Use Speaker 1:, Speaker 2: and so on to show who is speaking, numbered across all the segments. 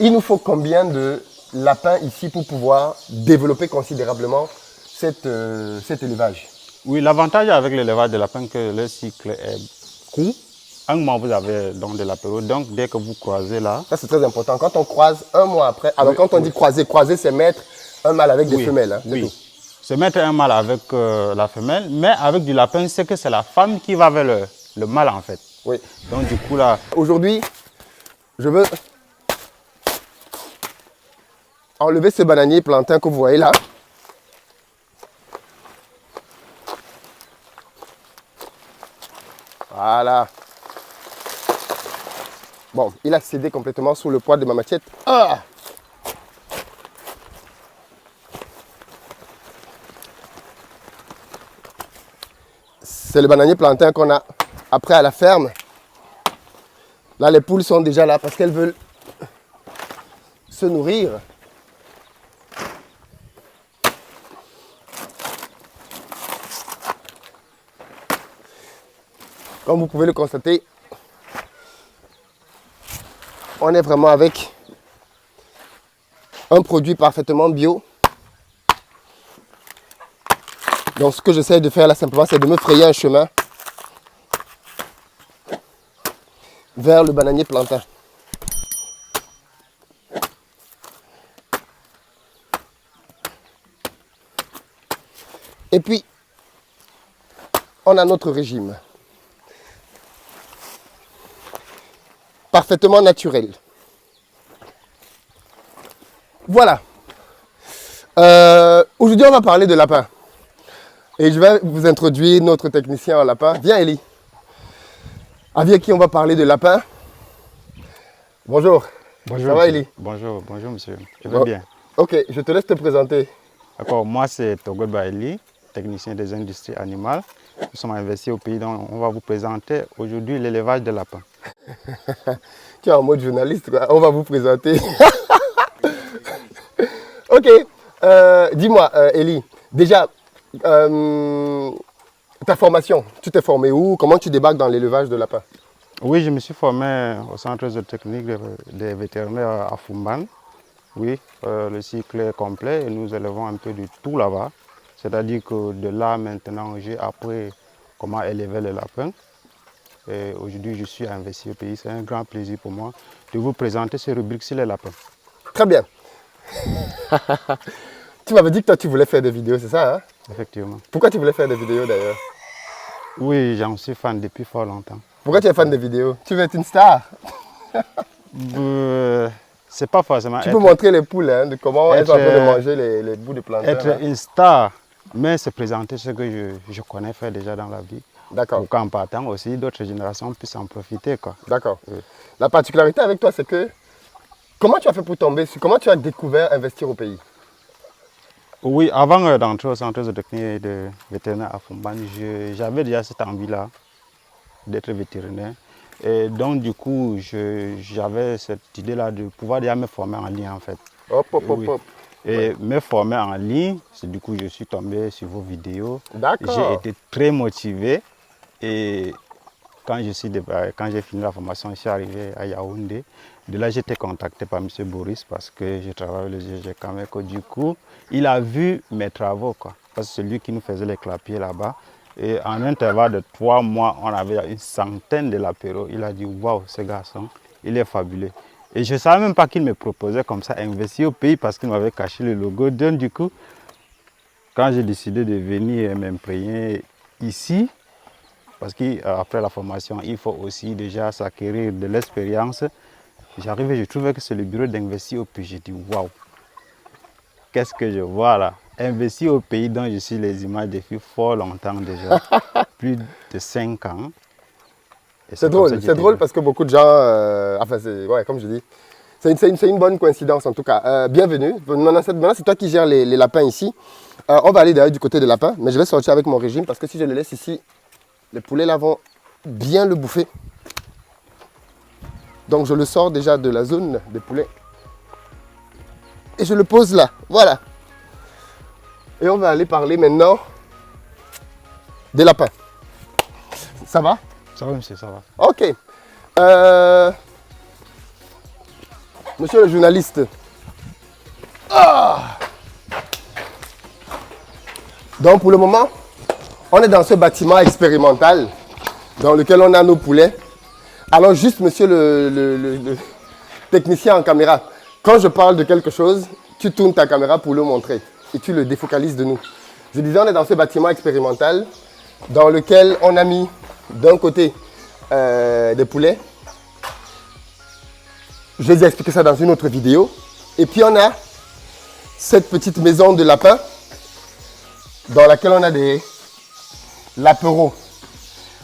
Speaker 1: Il nous faut combien de lapins ici pour pouvoir développer considérablement cet élevage?
Speaker 2: Oui, l'avantage avec l'élevage de lapins, que le cycle est court. Un mois, vous avez donc de l'apéro. Donc, dès que vous croisez là...
Speaker 1: Ça, c'est très important. Quand on croise un mois après... Alors, quand on dit croiser, croiser, c'est mettre un mâle avec des femelles. Hein,
Speaker 2: oui, c'est mettre un mâle avec la femelle. Mais avec du lapin, c'est que c'est la femme qui va vers le mâle, en fait.
Speaker 1: Oui.
Speaker 2: Donc, du coup, là...
Speaker 1: Aujourd'hui, je veux enlever ce bananier plantain que vous voyez là. Voilà. Bon, il a cédé complètement sous le poids de ma machette. Ah! C'est le bananier plantain qu'on a après à la ferme. Là, les poules sont déjà là parce qu'elles veulent se nourrir. Comme vous pouvez le constater, on est vraiment avec un produit parfaitement bio. Donc ce que j'essaie de faire là simplement, c'est de me frayer un chemin vers le bananier plantain. Et puis, on a notre régime. Parfaitement naturel. Voilà. Aujourd'hui, on va parler de lapin. Et je vais vous introduire notre technicien en lapin. Viens, Eli. Avec qui on va parler de lapin. Bonjour.
Speaker 2: Bonjour.
Speaker 1: Ça va, Eli?
Speaker 2: Bonjour, bonjour, monsieur. Je vais bien.
Speaker 1: Ok, je te laisse te présenter.
Speaker 2: D'accord, moi c'est Togolba Eli, technicien des industries animales. Nous sommes investis au pays, donc on va vous présenter aujourd'hui l'élevage de lapins.
Speaker 1: Tu es en mode journaliste, quoi. On va vous présenter. Ok, dis-moi, Eli, déjà, ta formation, tu t'es formé où? Comment tu débarques dans l'élevage de lapins?
Speaker 2: Oui, je me suis formé au centre de technique des vétérinaires à Fumban. Oui, le cycle est complet et nous élevons un peu du tout là-bas. C'est-à-dire que de là maintenant, j'ai appris comment élever les lapins. Et aujourd'hui, je suis investi au pays. C'est un grand plaisir pour moi de vous présenter ces rubriques sur les lapins.
Speaker 1: Très bien. Tu m'avais dit que toi, tu voulais faire des vidéos, c'est ça, hein?
Speaker 2: Effectivement.
Speaker 1: Pourquoi tu voulais faire des vidéos d'ailleurs?
Speaker 2: Oui, j'en suis fan depuis fort longtemps.
Speaker 1: Pourquoi tu es fan des vidéos? Tu veux être une star?
Speaker 2: C'est pas forcément.
Speaker 1: Tu peux montrer les poules, hein, de comment elles sont en train de manger les bouts de plantain.
Speaker 2: Être une star, mais se présenter ce que je connais faire déjà dans la vie.
Speaker 1: D'accord.
Speaker 2: Pour qu'en partant aussi, d'autres générations puissent en profiter, quoi.
Speaker 1: D'accord. Oui. La particularité avec toi, c'est que comment tu as fait pour tomber sur, comment tu as découvert investir au pays?
Speaker 2: Oui, avant d'entrer au centre de technique et de vétérinaire à Fumban, j'avais déjà cette envie-là d'être vétérinaire. Et donc, du coup, j'avais cette idée-là de pouvoir déjà me former en ligne, en fait.
Speaker 1: Hop, hop, hop, hop.
Speaker 2: Et me former en ligne, du coup, je suis tombé sur vos vidéos.
Speaker 1: D'accord.
Speaker 2: J'ai été très motivé. Et quand j'ai fini la formation, je suis arrivé à Yaoundé. De là, j'ai été contacté par M. Boris parce que je travaille avec le GGKM. Du coup, il a vu mes travaux, quoi. Parce que c'est lui qui nous faisait les clapiers là-bas. Et en intervalle de 3 mois, on avait une centaine de lapéros. Il a dit, waouh, ce garçon, il est fabuleux. Et je ne savais même pas qu'il me proposait comme ça, investir au pays parce qu'il m'avait caché le logo. Donc du coup, quand j'ai décidé de venir m'imprégner ici, parce qu'après la formation, il faut aussi déjà s'acquérir de l'expérience. J'arrivais, je trouvais que c'est le bureau d'investir au pays. J'ai dit, waouh, qu'est-ce que je vois là? Investir au pays dont je suis les images depuis fort longtemps déjà, plus de 5 ans.
Speaker 1: C'est drôle parce que beaucoup de gens, enfin, ouais, comme je dis, c'est une bonne coïncidence en tout cas. Bienvenue. Maintenant, c'est toi qui gères les lapins ici. On va aller d'ailleurs du côté des lapins, mais je vais sortir avec mon régime parce que si je les laisse ici, les poulets là vont bien le bouffer. Donc je le sors déjà de la zone des poulets. Et je le pose là, voilà. Et on va aller parler maintenant des lapins. Ça va?
Speaker 2: Ça va, monsieur, ça va.
Speaker 1: Ok. Monsieur le journaliste. Ah! Donc pour le moment, on est dans ce bâtiment expérimental dans lequel on a nos poulets. Alors juste monsieur le technicien en caméra, quand je parle de quelque chose, tu tournes ta caméra pour le montrer et tu le défocalises de nous. Je disais, on est dans ce bâtiment expérimental dans lequel on a mis d'un côté des poulets. Je vais expliquer ça dans une autre vidéo. Et puis on a cette petite maison de lapins dans laquelle on a des lapereaux.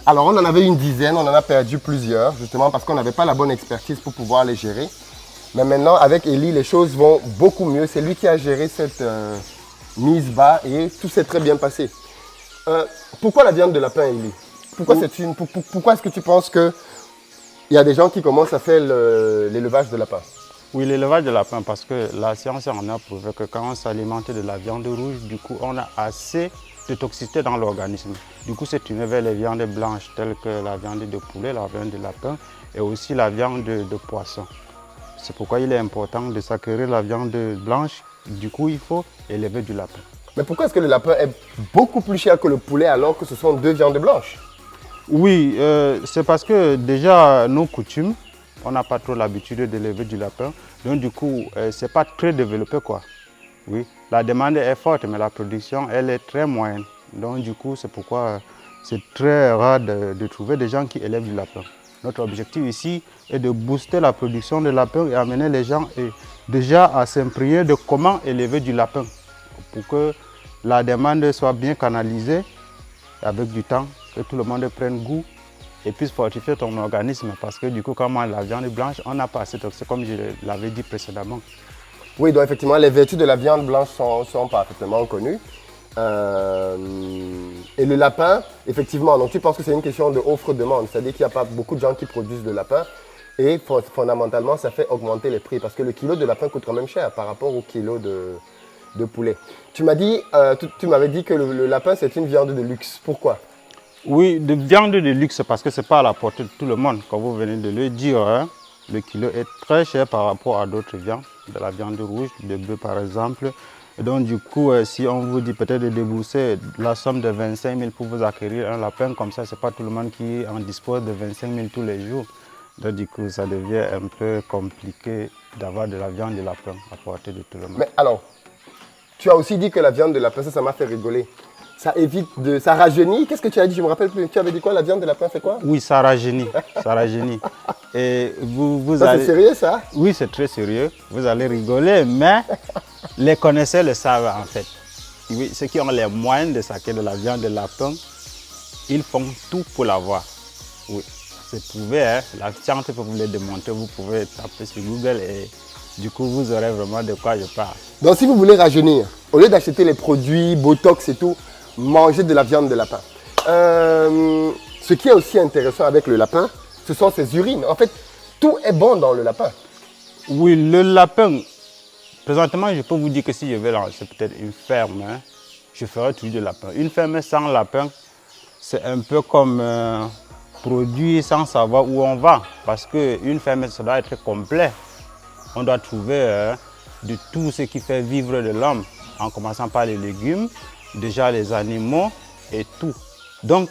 Speaker 1: Alors on en avait une dizaine, on en a perdu plusieurs, justement parce qu'on n'avait pas la bonne expertise pour pouvoir les gérer. Mais maintenant avec Eli, les choses vont beaucoup mieux. C'est lui qui a géré cette mise bas et tout s'est très bien passé. Pourquoi la viande de lapin, Eli? Pourquoi est-ce que tu penses qu'il y a des gens qui commencent à faire l'élevage de lapin?
Speaker 2: Oui, l'élevage de lapin, parce que la science en a prouvé que quand on s'alimente de la viande rouge, du coup, on a assez de toxicité dans l'organisme. Du coup, c'est une vers les viandes blanches, telles que la viande de poulet, la viande de lapin et aussi la viande de poisson. C'est pourquoi il est important de s'acquérir la viande blanche. Du coup, il faut élever du lapin.
Speaker 1: Mais pourquoi est-ce que le lapin est beaucoup plus cher que le poulet alors que ce sont deux viandes blanches?
Speaker 2: Oui, c'est parce que déjà, nos coutumes, on n'a pas trop l'habitude d'élever du lapin. Donc du coup, ce n'est pas très développé, quoi. Oui, la demande est forte, mais la production, elle est très moyenne. Donc du coup, c'est pourquoi c'est très rare de trouver des gens qui élèvent du lapin. Notre objectif ici est de booster la production de lapin et amener les gens déjà à s'imprégner de comment élever du lapin pour que la demande soit bien canalisée avec du temps, que tout le monde prenne goût et puisse fortifier ton organisme. Parce que du coup, quand on mange la viande blanche, on n'a pas assez de toxiques, comme je l'avais dit précédemment.
Speaker 1: Oui, donc effectivement, les vertus de la viande blanche sont parfaitement connues. Et le lapin, effectivement, donc tu penses que c'est une question de offre-demande, c'est-à-dire qu'il n'y a pas beaucoup de gens qui produisent de lapin et fondamentalement, ça fait augmenter les prix parce que le kilo de lapin coûte quand même cher par rapport au kilo de poulet. Tu m'avais dit que le lapin, c'est une viande de luxe. Pourquoi?
Speaker 2: Oui, de viande de luxe parce que ce n'est pas à la portée de tout le monde. Comme vous venez de le dire, hein, le kilo est très cher par rapport à d'autres viandes, de la viande rouge, de bœuf par exemple. Et donc du coup, si on vous dit peut-être de débourser la somme de 25 000 pour vous acquérir un lapin, comme ça, ce n'est pas tout le monde qui en dispose de 25 000 tous les jours. Donc du coup, ça devient un peu compliqué d'avoir de la viande de lapin à portée de tout le monde.
Speaker 1: Mais alors, tu as aussi dit que la viande de lapin, ça m'a fait rigoler. Ça évite ça rajeunit. Qu'est-ce que tu as dit? Je me rappelle plus. Tu avais dit quoi? La viande de lapin fait quoi?
Speaker 2: Oui, ça rajeunit. Ça rajeunit. Et
Speaker 1: c'est sérieux ça?
Speaker 2: Oui, c'est très sérieux. Vous allez rigoler, mais les connaisseurs le savent en fait. Oui, ceux qui ont les moyens de s'acquérir de la viande de lapin, ils font tout pour l'avoir. Oui, c'est prouvé. Hein? La science peut vous le démontrer. Vous pouvez taper sur Google et du coup, vous aurez vraiment de quoi je parle.
Speaker 1: Donc, si vous voulez rajeunir, au lieu d'acheter les produits Botox et tout, mangez de la viande de lapin. Ce qui est aussi intéressant avec le lapin, ce sont ses urines. En fait, tout est bon dans le lapin.
Speaker 2: Oui, le lapin, présentement, je peux vous dire que si je vais lancer peut-être une ferme, hein, je ferai toujours de lapin. Une ferme sans lapin, c'est un peu comme produire sans savoir où on va. Parce qu'une ferme, ça doit être complet. On doit trouver de tout ce qui fait vivre de l'homme, en commençant par les légumes, déjà les animaux et tout. Donc,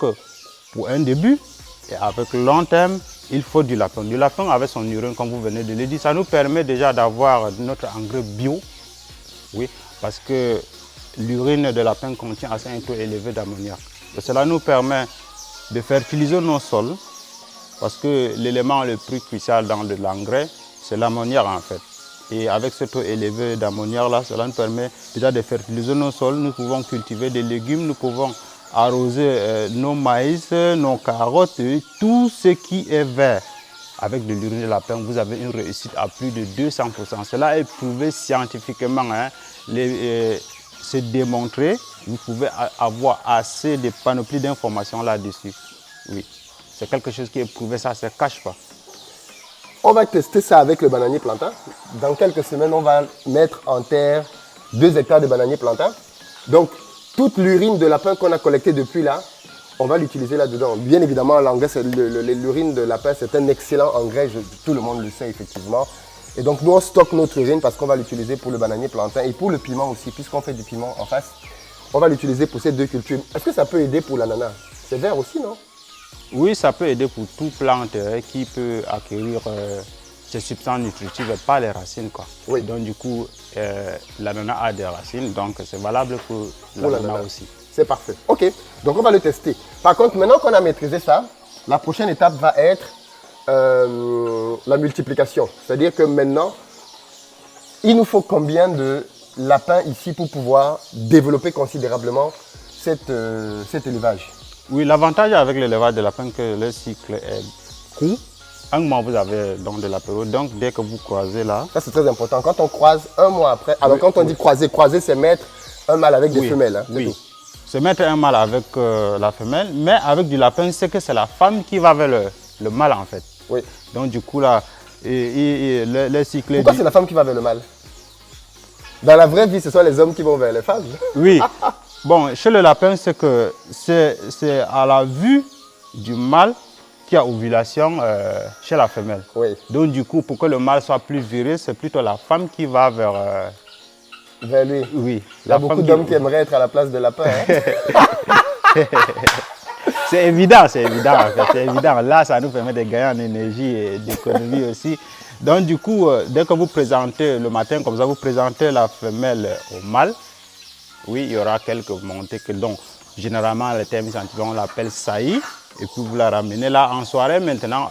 Speaker 2: pour un début, et avec le long terme, il faut du lapin. Du lapin avec son urine, comme vous venez de le dire, ça nous permet déjà d'avoir notre engrais bio. Oui, parce que l'urine de lapin contient assez un taux élevé d'ammoniac. Cela nous permet de fertiliser nos sols, parce que l'élément le plus crucial dans de l'engrais, c'est l'ammoniac en fait. Et avec ce taux élevé d'ammoniac là, cela nous permet déjà de fertiliser nos sols. Nous pouvons cultiver des légumes, nous pouvons arroser nos maïs, nos carottes, tout ce qui est vert. Avec de l'urine de lapin, vous avez une réussite à plus de 200%. Cela est prouvé scientifiquement, hein. C'est démontré. Vous pouvez avoir assez de panoplies d'informations là-dessus. Oui, c'est quelque chose qui est prouvé, ça ne se cache pas.
Speaker 1: On va tester ça avec le bananier plantain. Dans quelques semaines, on va mettre en terre 2 hectares de bananier plantain. Donc, toute l'urine de lapin qu'on a collectée depuis là, on va l'utiliser là-dedans. Bien évidemment, l'urine de lapin, c'est un excellent engrais, tout le monde le sait effectivement. Et donc nous on stocke notre urine parce qu'on va l'utiliser pour le bananier plantain et pour le piment aussi, puisqu'on fait du piment en face. On va l'utiliser pour ces deux cultures. Est-ce que ça peut aider pour l'ananas? C'est vert aussi, non?
Speaker 2: Oui, ça peut aider pour toute plante qui peut acquérir ces substances nutritives par les racines, quoi.
Speaker 1: Oui.
Speaker 2: Donc du coup, l'ananas a des racines, donc c'est valable pour l'ananas aussi.
Speaker 1: C'est parfait. Ok, donc on va le tester. Par contre, maintenant qu'on a maîtrisé ça, la prochaine étape va être la multiplication. C'est-à-dire que maintenant, il nous faut combien de lapins ici pour pouvoir développer considérablement cet élevage?
Speaker 2: Oui, l'avantage avec l'élevage de lapins, que le cycle est court. Un mois, vous avez donc de l'apéro. Donc, dès que vous croisez là...
Speaker 1: Ça, c'est très important. Quand on croise un mois après... Alors, quand on dit croiser, croiser, c'est mettre un mâle avec des femelles. Hein,
Speaker 2: oui, c'est mettre un mâle avec la femelle. Mais avec du lapin, c'est que c'est la femme qui va vers le mâle, en fait.
Speaker 1: Oui.
Speaker 2: Donc, du coup, là, le cycle...
Speaker 1: Pourquoi c'est la femme qui va vers le mâle? Dans la vraie vie, ce sont les hommes qui vont vers les femmes.
Speaker 2: Oui. Bon, chez le lapin, c'est que c'est à la vue du mâle qu'il y a ovulation chez la femelle.
Speaker 1: Oui.
Speaker 2: Donc du coup, pour que le mâle soit plus viril, c'est plutôt la femme qui va vers...
Speaker 1: vers lui.
Speaker 2: Oui.
Speaker 1: Il y a beaucoup d'hommes qui aimeraient être à la place de lapin. Hein?
Speaker 2: C'est évident, en fait. C'est évident. Là, ça nous permet de gagner en énergie et d'économie aussi. Donc du coup, dès que vous présentez le matin, comme ça, vous présentez la femelle au mâle. Oui, il y aura quelques montées que donc généralement les termes scientifiques on l'appelle saillie et puis vous la ramenez là en soirée maintenant,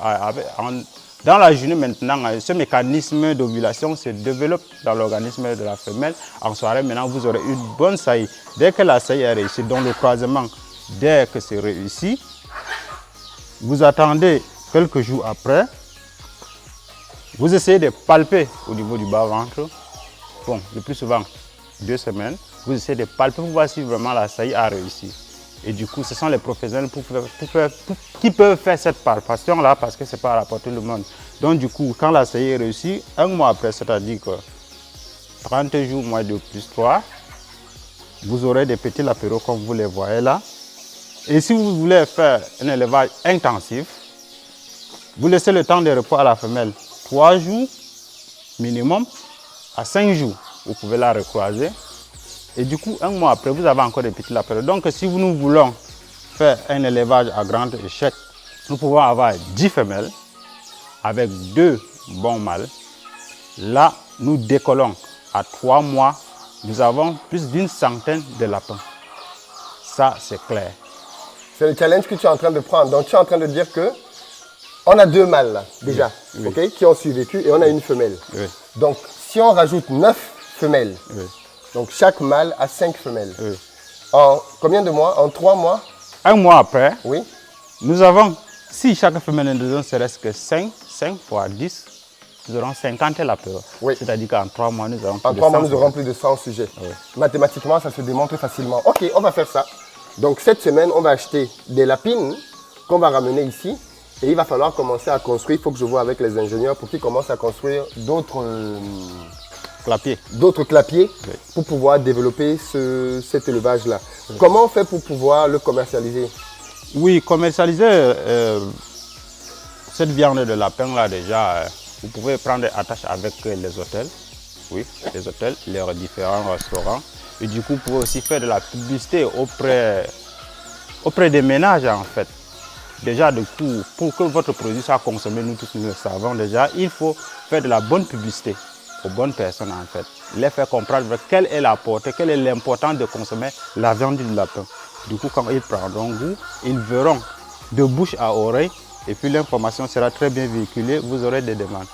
Speaker 2: dans la journée maintenant, ce mécanisme d'ovulation se développe dans l'organisme de la femelle. En soirée maintenant vous aurez une bonne saillie. Dès que la saillie est réussie, donc le croisement, dès que c'est réussi, vous attendez quelques jours après, vous essayez de palper au niveau du bas-ventre, bon, le plus souvent 2 semaines. Vous essayez de palper pour voir si vraiment la saillie a réussi. Et du coup, ce sont les professionnels qui peuvent faire cette palpation-là parce que ce n'est pas à la portée de tout le monde. Donc du coup, quand la saillie est réussie, un mois après, c'est-à-dire que 30 jours moins de plus 3, vous aurez des petits lapéraux comme vous les voyez là. Et si vous voulez faire un élevage intensif, vous laissez le temps de repos à la femelle 3 jours minimum à 5 jours. Vous pouvez la recroiser. Et du coup, un mois après, vous avez encore des petits lapins. Donc, si nous voulons faire un élevage à grande échelle, nous pouvons avoir 10 femelles avec 2 bons mâles. Là, nous décollons à 3 mois. Nous avons plus d'une centaine de lapins. Ça, c'est clair.
Speaker 1: C'est le challenge que tu es en train de prendre. Donc, tu es en train de dire que on a 2 mâles là, déjà, oui. Okay, qui ont survécu et on a une femelle. Oui. Donc, si on rajoute 9 femelles, oui. Donc chaque mâle a 5 femelles. Oui. En combien de mois? En 3 mois?
Speaker 2: Un mois après,
Speaker 1: oui.
Speaker 2: Nous avons, si chaque femelle ne donne serait-ce que 5 fois 10, nous aurons 50 lapins. Oui. C'est-à-dire qu'en 3 mois, nous aurons plus de 100
Speaker 1: mois, nous aurons plus de 100 sujets. Oui. Mathématiquement, ça se démontre facilement. Ok, on va faire ça. Donc cette semaine, on va acheter des lapines qu'on va ramener ici. Et il va falloir commencer à construire. Il faut que je vois avec les ingénieurs pour qu'ils commencent à construire d'autres... D'autres clapiers, oui. Pour pouvoir développer cet élevage-là. Oui. Comment on fait pour pouvoir le commercialiser?
Speaker 2: Oui, commercialiser cette viande de lapin-là déjà, vous pouvez prendre attache avec les hôtels, oui, les hôtels, leurs différents restaurants. Et du coup, vous pouvez aussi faire de la publicité auprès des ménages en fait. Déjà, du coup, pour que votre produit soit consommé, nous tous nous le savons déjà, il faut faire de la bonne publicité aux bonnes personnes en fait. Les faire comprendre quelle est la portée, quelle est l'importance de consommer la viande du lapin. Du coup, quand ils prendront goût, ils verront de bouche à oreille et puis l'information sera très bien véhiculée, vous aurez des demandes.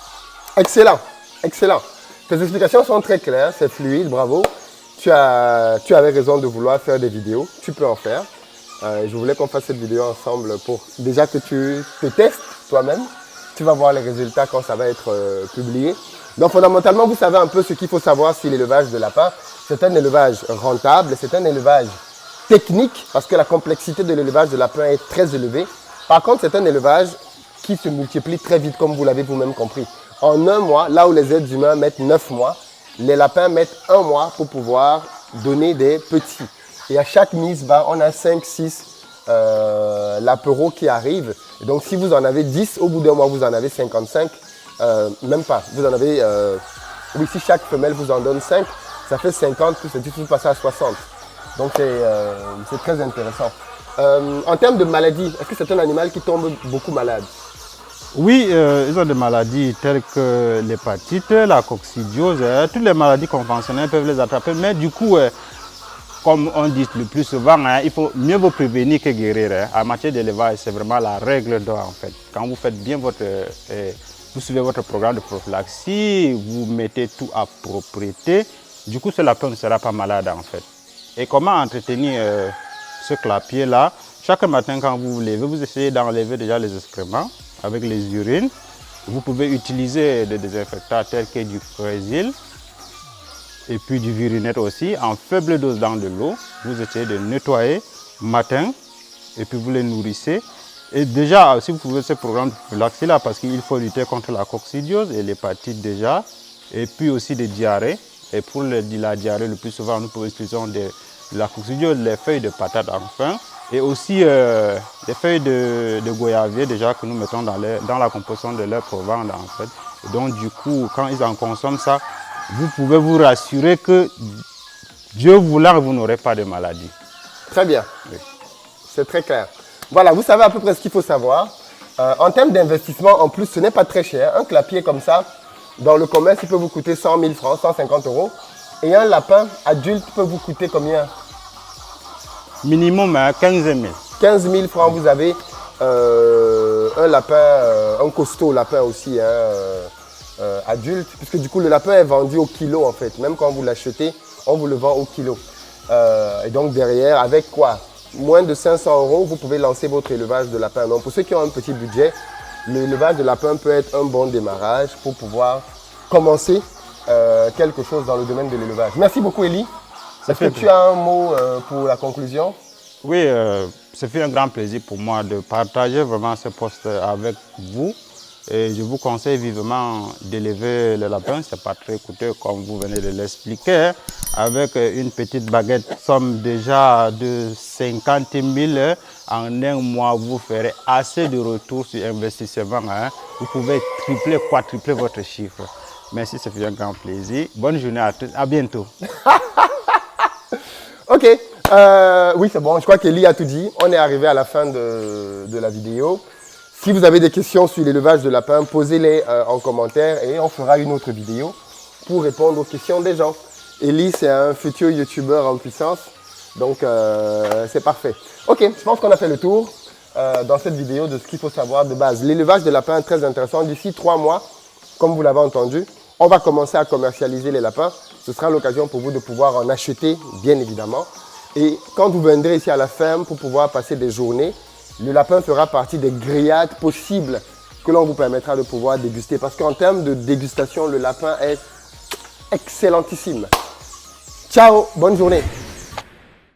Speaker 1: Excellent, excellent. Tes explications sont très claires, c'est fluide, bravo. Tu avais raison de vouloir faire des vidéos, tu peux en faire. Je voulais qu'on fasse cette vidéo ensemble pour déjà que tu te testes toi-même. Tu vas voir les résultats quand ça va être publié. Donc fondamentalement, vous savez un peu ce qu'il faut savoir sur l'élevage de lapins. C'est un élevage rentable, c'est un élevage technique parce que la complexité de l'élevage de lapins est très élevée. Par contre, c'est un élevage qui se multiplie très vite comme vous l'avez vous-même compris. En un mois, là où les êtres humains mettent 9 mois, les lapins mettent 1 mois pour pouvoir donner des petits. Et à chaque mise bas, on a 5-6 lapéraux qui arrivent. Et donc si vous en avez 10, au bout d'un mois, vous en avez 55. Même pas. Vous en avez, oui, si chaque femelle vous en donne 5, ça fait 50, plus le titre, vous passez à 60. Donc c'est très intéressant. En termes de maladies, est-ce que c'est un animal qui tombe beaucoup malade?
Speaker 2: Oui, ils ont des maladies telles que l'hépatite, la coccidiose, toutes les maladies conventionnelles peuvent les attraper, mais du coup, comme on dit le plus souvent, il faut mieux vous prévenir que guérir. En matière d'élevage, c'est vraiment la règle d'or en fait. Quand vous faites bien vous suivez votre programme de prophylaxie, vous mettez tout à propriété, du coup ce lapin ne sera pas malade en fait. Et comment entretenir ce clapier-là? Chaque matin quand vous vous levez, vous essayez d'enlever déjà les excréments avec les urines. Vous pouvez utiliser des désinfectants tels que du Crésil et puis du Virinette aussi, en faible dose dans de l'eau. Vous essayez de nettoyer matin et puis vous les nourrissez. Et déjà, si vous pouvez ce programme de prophylaxie là, parce qu'il faut lutter contre la coccidiose et l'hépatite déjà, et puis aussi des diarrhées. Et pour la diarrhée, le plus souvent, nous utilisons de la coccidiose, les feuilles de patate enfin, et aussi des feuilles de goyavier déjà que nous mettons dans la composition de leur provende en fait. Et donc du coup, quand ils en consomment ça, vous pouvez vous rassurer que Dieu voulant, vous n'aurez pas de maladie.
Speaker 1: Très bien,
Speaker 2: Oui.
Speaker 1: c'est très clair. Voilà, vous savez à peu près ce qu'il faut savoir. En termes d'investissement, en plus, ce n'est pas très cher. Un clapier comme ça, dans le commerce, il peut vous coûter 100 000 francs, 150 euros. Et un lapin adulte peut vous coûter combien?
Speaker 2: Minimum 15 000.
Speaker 1: 15 000 francs, vous avez un lapin, un costaud lapin aussi, adulte. Puisque du coup, le lapin est vendu au kilo en fait. Même quand vous l'achetez, on vous le vend au kilo. Et donc derrière, avec quoi? Moins de 500 euros, vous pouvez lancer votre élevage de lapin. Donc pour ceux qui ont un petit budget, l'élevage de lapin peut être un bon démarrage pour pouvoir commencer quelque chose dans le domaine de l'élevage. Merci beaucoup Elie. Est-ce que tu as un mot pour la conclusion?
Speaker 2: Oui, ça fait un grand plaisir pour moi de partager vraiment ce poste avec vous. Et je vous conseille vivement d'élever le lapin, ce n'est pas très coûteux comme vous venez de l'expliquer. Avec une petite baguette, somme déjà de 50 000, en un mois vous ferez assez de retour sur investissement. Vous pouvez tripler, quadrupler votre chiffre. Merci, ça fait un grand plaisir. Bonne journée à tous, à bientôt.
Speaker 1: Ok, oui c'est bon, je crois qu'Elie a tout dit. On est arrivé à la fin de la vidéo. Si vous avez des questions sur l'élevage de lapins, posez-les en commentaire et on fera une autre vidéo pour répondre aux questions des gens. Elie, c'est un futur youtubeur en puissance, donc c'est parfait. Ok, je pense qu'on a fait le tour dans cette vidéo de ce qu'il faut savoir de base. L'élevage de lapins est très intéressant. D'ici 3 mois, comme vous l'avez entendu, on va commencer à commercialiser les lapins. Ce sera l'occasion pour vous de pouvoir en acheter, bien évidemment. Et quand vous viendrez ici à la ferme pour pouvoir passer des journées, le lapin fera partie des grillades possibles que l'on vous permettra de pouvoir déguster. Parce qu'en termes de dégustation, le lapin est excellentissime. Ciao, bonne journée.